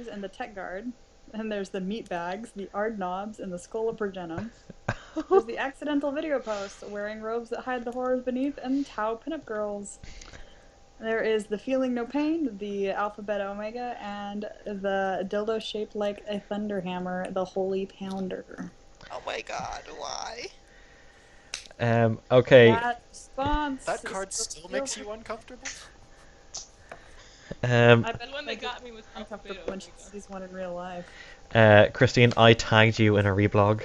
and the Tech Guard. And there's the Meat Bags, the Ardnobs, and the Scolopurgenum. There's the Accidental Video Post, wearing robes that hide the horrors beneath, and Tau Pinup Girls. There is the Feeling No Pain, the Alphabet Omega, and the dildo shaped like a thunder hammer, the Holy Pounder. Oh my god, why? Okay. That response That is card still feel makes you uncomfortable? Um, I bet The one I that get got me was uncomfortable Alphabet when she Omega. sees one in real life. Christine, I tagged you in a reblog.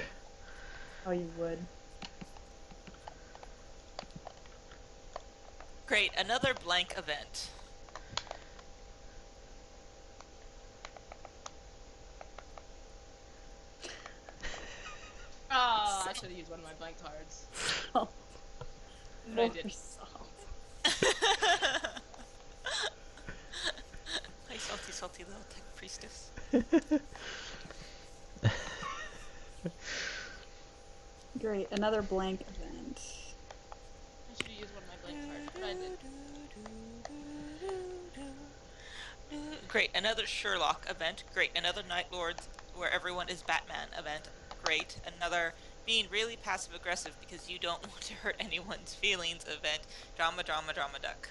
Oh, you would. Great, another blank event. Ah, I should have used one of my blank cards. Oh, But I did. Hi, salty, salty little tech priestess. Great, another blank event. I should have used one of my blank cards, but I did. Great, another Sherlock event. Great, another Night Lords where everyone is Batman event. Great, another being really passive aggressive because you don't want to hurt anyone's feelings event. Drama, drama, drama duck.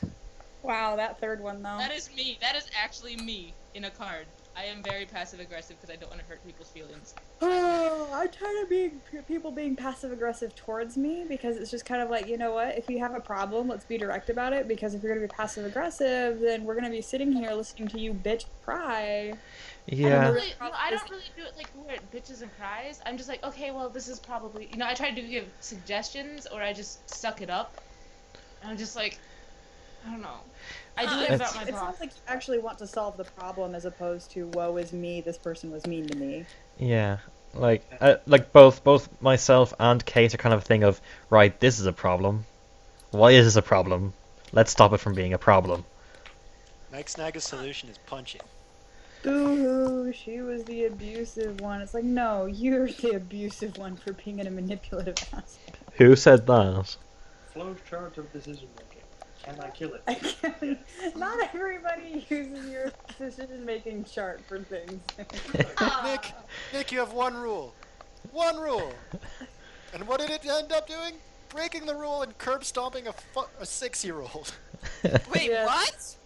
Wow, that third one though. That is me. That is actually me in a card. I am very passive aggressive because I don't want to hurt people's feelings. Oh, I'm tired of people being passive aggressive towards me because it's just kind of like, you know what? If you have a problem, let's be direct about it. Because if you're gonna be passive aggressive, then we're gonna be sitting here listening to you bitch cry. Yeah. I don't really do it like where it bitches and cries. I'm just like, okay, well, this is probably, I try to give suggestions or I just suck it up. And I'm just like, I don't know. I do it about my It boss. sounds like you actually want to solve the problem as opposed to woe is me. This person was mean to me. Yeah. Like both myself and Kate are kind of a thing of, right, this is a problem. Why is this a problem? Let's stop it from being a problem. Mike Snaga's solution is punching. Boo-hoo, she was the abusive one. It's like, no, you're the abusive one for being in a manipulative ass. Who said that? Flow chart of decision making. Can I kill it? I can't, not everybody uses your decision-making chart for things. Nick, you have one rule. One rule. And what did it end up doing? Breaking the rule and curb stomping a 6-year-old. Wait, Yeah. what?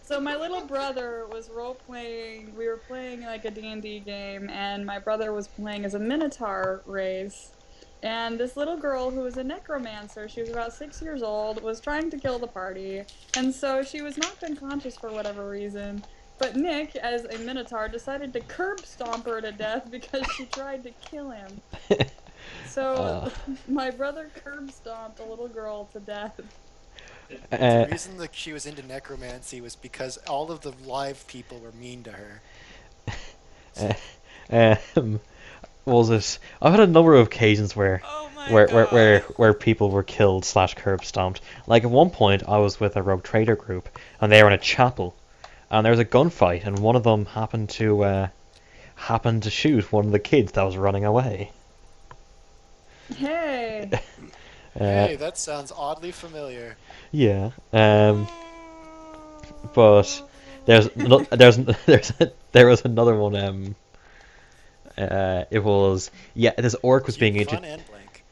So my little brother was role-playing, we were playing like a D&D game, and my brother was playing as a Minotaur race. And this little girl who was a necromancer, she was about 6 years old, was trying to kill the party. And so she was knocked unconscious for whatever reason. But Nick, as a Minotaur, decided to curb stomp her to death because she tried to kill him. So my brother curb stomped a little girl to death. The reason that she was into necromancy was because all of the live people were mean to her. Was it? I've had a number of occasions where Oh my god. where people were killed slash curb stomped. Like at one point, I was with a rogue trader group, and they were in a chapel, and there was a gunfight, and one of them happened to shoot one of the kids that was running away. Hey! Hey, that sounds oddly familiar. Yeah. But there was another one. It was this orc was being Fun and blank.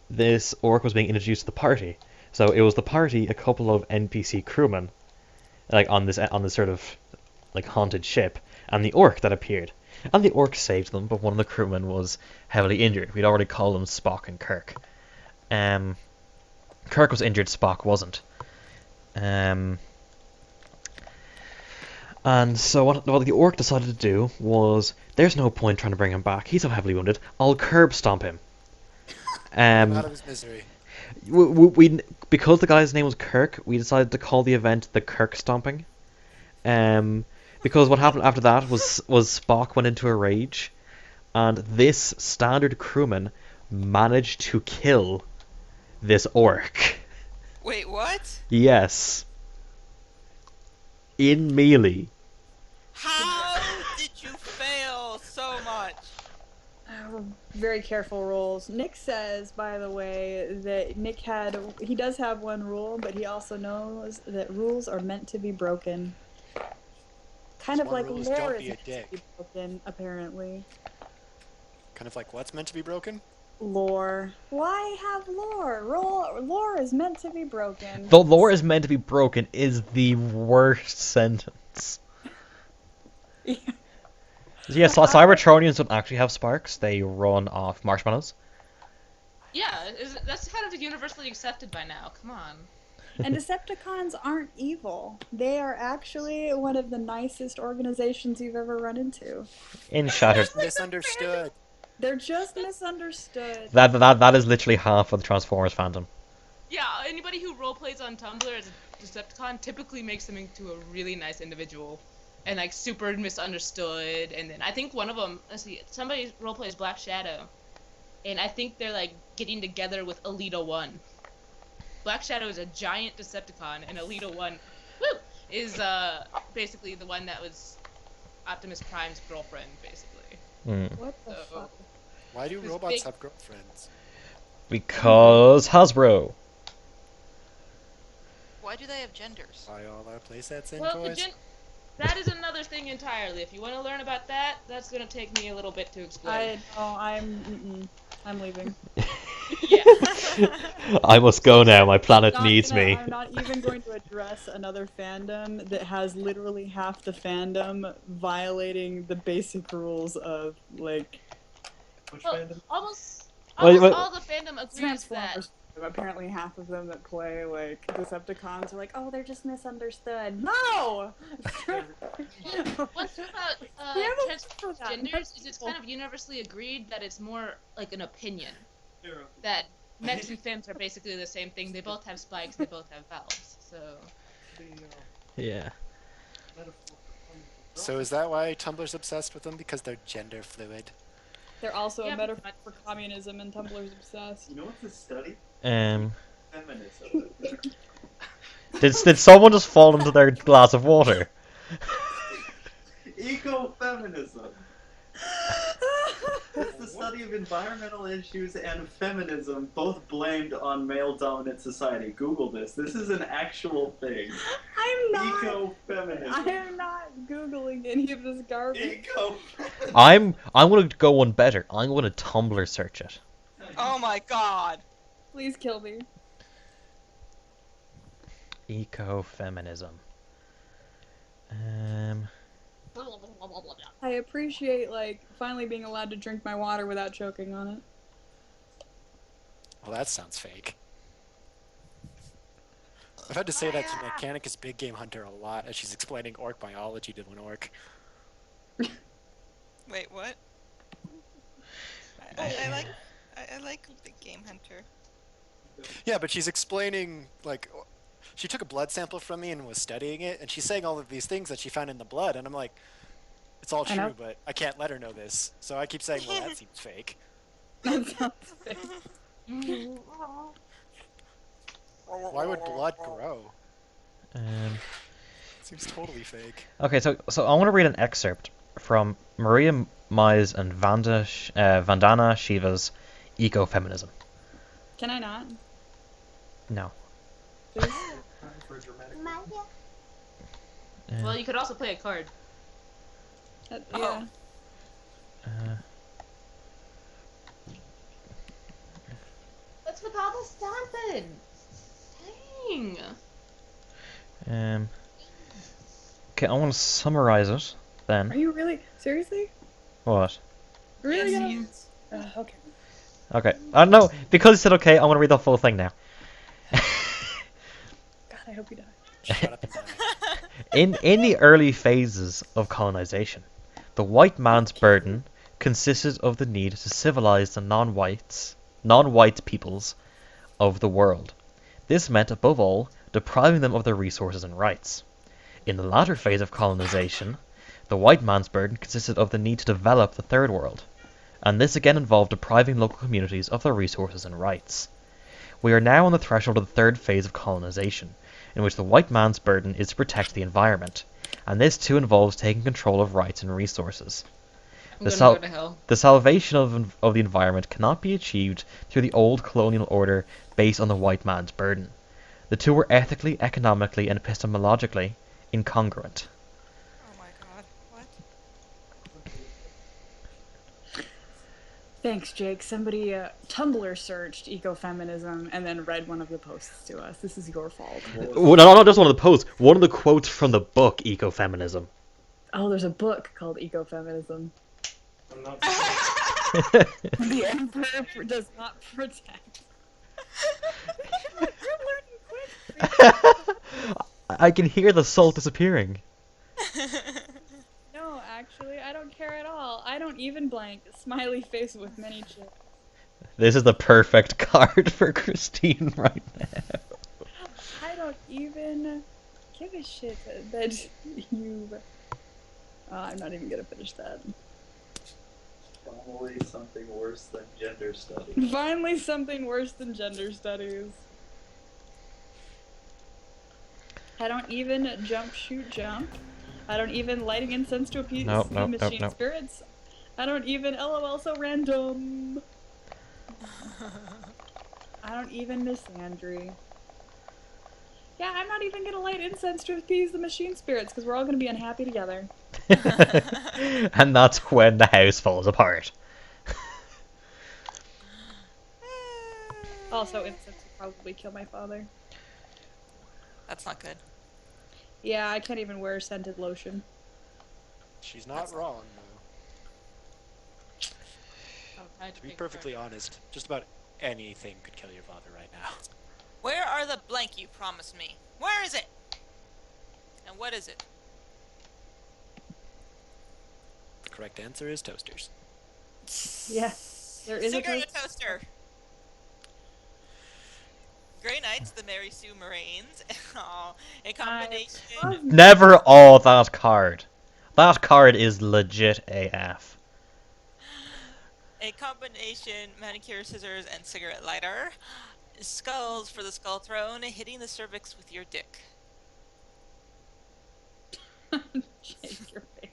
this orc was being introduced to the party. So it was the party, a couple of NPC crewmen, like on this sort of like haunted ship, and the orc that appeared. And the orc saved them, but one of the crewmen was heavily injured. We'd already called them Spock and Kirk. Kirk was injured, Spock wasn't. And so what the orc decided to do was, there's no point trying to bring him back. He's so heavily wounded. I'll curb stomp him. Out of his misery. Because the guy's name was Kirk, we decided to call the event the Kirk Stomping. Because what happened after that was Spock went into a rage, and this standard crewman managed to kill this orc. Wait, what? Yes. In melee. How did you fail so much? Very careful rules. Nick says, by the way, that he does have one rule, but he also knows that rules are meant to be broken. Kind of One like rule is lore don't is be a meant to dick. be broken, apparently. Kind of like what's meant to be broken? Lore. Why have lore? Lore is meant to be broken. The lore is meant to be broken is the worst sentence. Yes, Cybertronians don't actually have sparks. They run off marshmallows. Yeah, that's kind of universally accepted by now. Come on. And Decepticons aren't evil. They are actually one of the nicest organizations you've ever run into. In Shattered. Misunderstood. They're just misunderstood. That is literally half of the Transformers fandom. Yeah, anybody who roleplays on Tumblr as a Decepticon typically makes them into a really nice individual. And like super misunderstood. And then I think one of them, let's see, somebody roleplays Black Shadow. And I think they're like getting together with Alita 1. Black Shadow is a giant Decepticon, and Alita 1, woo, is basically the one that was Optimus Prime's girlfriend, basically. Mm. What the So- fuck? Why do This robots big- have girlfriends? Because Hasbro. Why do they have genders? Buy all our playsets and Well, toys? that is another thing entirely. If you want to learn about that, that's going to take me a little bit to explain. I'm leaving. Yeah. I must go now. My planet Not needs gonna- me. I'm not even going to address another fandom that has literally half the fandom violating the basic rules of, like, Which Well, fandom? almost Wait. all the fandom agrees that. Transformers. Apparently half of them that play, like, Decepticons are like, oh, they're just misunderstood. No! One thing about We have a for that. transgenders is it's kind of universally agreed that it's more like an opinion. That mechs and femmes are basically the same thing. They both have spikes, they both have valves. So Yeah. So is that why Tumblr's obsessed with them? Because they're gender fluid? They're also Yeah, a metaphor for communism, and Tumblr's obsessed. You know what's this study? Um. Feminism. Did someone just fall into their glass of water? Ecofeminism. It's the study of environmental issues and feminism, both blamed on male-dominant society. Google this. This is an actual thing. I'm not. Ecofeminism. I am not googling any of this garbage. Eco. I'm gonna go one better. I'm gonna Tumblr search it. Oh my god! Please kill me. Ecofeminism. I appreciate, like, finally being allowed to drink my water without choking on it. Well, that sounds fake. I've had to say that to Mechanicus Big Game Hunter a lot as she's explaining orc biology to an orc. Wait, what? I like Big Game Hunter. Yeah, but she's explaining, like, she took a blood sample from me and was studying it, and she's saying all of these things that she found in the blood, and I'm like, it's all I know. true, but I can't let her know this. So I keep saying, well, that seems fake. That sounds fake. Why would blood grow? Um. It seems totally fake. Okay, so I want to read an excerpt from Maria Mize and Vandana Shiva's Ecofeminism. Can I not? No. Please? Time for a dramatic. well, you could also play a card. Yeah. Uh, What's with all the stomping? Dang. okay, I want to summarize it Are then. you really? Seriously? What? Really Yes, gonna? he is. Okay. Okay. No, because you said okay, I want to read the full thing now. God, I hope you die. Shut up and die. In the early phases of colonization, the white man's burden consisted of the need to civilize the non-white peoples of the world. This meant, above all, depriving them of their resources and rights. In the latter phase of colonization, the white man's burden consisted of the need to develop the third world, and this again involved depriving local communities of their resources and rights. We are now on the threshold of the third phase of colonization, in which the white man's burden is to protect the environment, and this too involves taking control of rights and resources. I'm The gonna sal- go to hell. The salvation of the environment cannot be achieved through the old colonial order based on the white man's burden. The two were ethically, economically, and epistemologically incongruent. Oh my god. Thanks, Jake. Somebody Tumblr searched ecofeminism and then read one of the posts to us. This is your fault. Well, no, not just one of the posts. One of the quotes from the book Ecofeminism. Oh, there's a book called Ecofeminism. I'm not The Emperor does not protect. You're learning quick. I can hear the salt disappearing. No, actually, I don't care at all. I don't even blank. Smiley face with many chins. This is the perfect card for Christine right now. I don't even give a shit that you. I'm not even gonna finish that. Finally, something worse than gender studies. Finally, something worse than gender studies. I don't even jump, shoot, jump. I don't even lighting incense to appease Nope, nope, machine nope. spirits. I don't even LOL so random. I don't even misandry. Yeah, I'm not even gonna light incense to appease the machine spirits because we're all gonna be unhappy together. And that's when the house falls apart. Also, incense would probably kill my father. That's not good. Yeah, I can't even wear scented lotion. She's not wrong, though. Oh, I had To be pick perfectly honest, just about anything could kill your father right now. Where are the blank you promised me? Where is it? And what is it? The correct answer is toasters. Yeah, there is a Cigarette toaster. Grey Knights, the Mary Sue Marines. Oh, a combination. Never all that card. That card is legit AF. A combination manicure scissors and cigarette lighter. Skulls for the skull throne, hitting the cervix with your dick. Shake your face.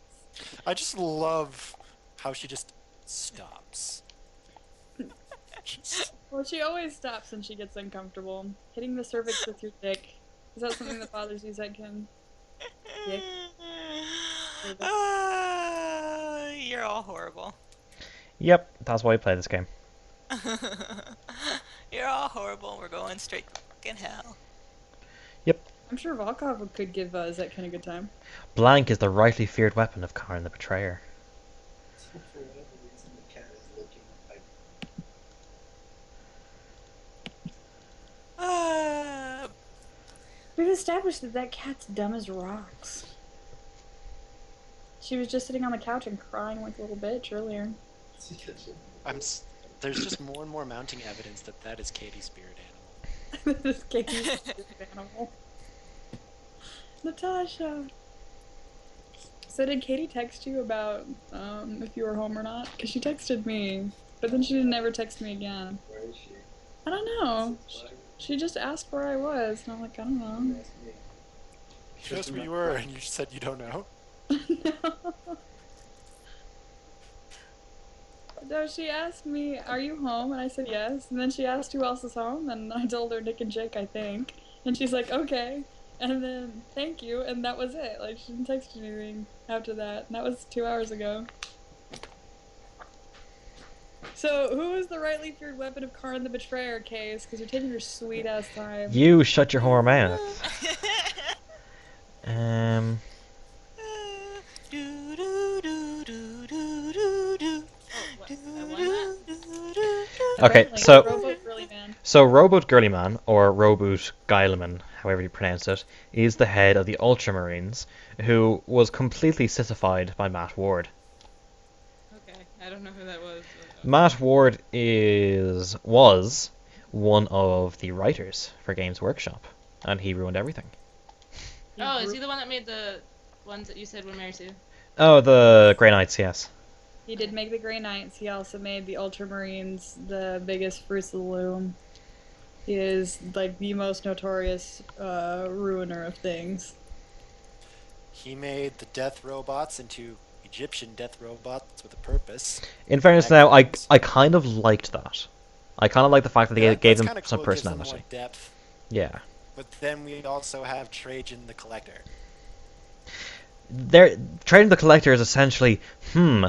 I just love how she just stops. Well, she always stops when she gets uncomfortable. Hitting the cervix with your dick. Is that something that bothers you, Zedkin? Dick? You're all horrible. Yep, that's why I play this game. You're all horrible. We're going straight to fucking hell. I'm sure Volkov could give Zetkin a good time. Blank is the rightly feared weapon of Karn the Betrayer. So for whatever reason, the cat is looking like We've established that that cat's dumb as rocks. She was just sitting on the couch and crying like a little bitch earlier. There's just more and more mounting evidence that that is Katie's spirit animal. This Katie's animal. Natasha! So did Katie text you about if you were home or not? Because she texted me, but then she didn't ever text me again. Where is she? I don't know. She just asked where I was, and I'm like, I don't know. That's me. She asked where you were, and you said you don't know. No, she asked me, are you home? And I said yes. And then she asked who else is home, and I told her Nick and Jake, I think. And she's like, okay. And then, thank you, and that was it. Like, she didn't text anything after that. And that was 2 hours ago. So, who is the rightly feared weapon of Karn the Betrayer, Case? Because you're taking your sweet-ass time. You shut your whore mouth. Um, Okay, Apparently, so Rowboat Girly Man. Rowboat Girlyman, or Rowboat Guileman, however you pronounce it, is the head of the Ultramarines, who was completely sissified by Matt Ward. Okay, I don't know who that was. Matt Ward was one of the writers for Games Workshop, and he ruined everything. Oh, is he the one that made the ones that you said were Mary Sue? Oh, the Grey Knights, yes. He did make the Grey Knights. He also made the Ultramarines, the biggest Fruits of the Loom. He is, like, the most notorious ruiner of things. He made the death robots into Egyptian death robots with a purpose. In fairness now, I kind of liked that. I kind of like the fact that they gave That's them kinda some cool, it gives them personality. more depth. Yeah. But then we also have Trajan the Collector. Trading the Collector is essentially, the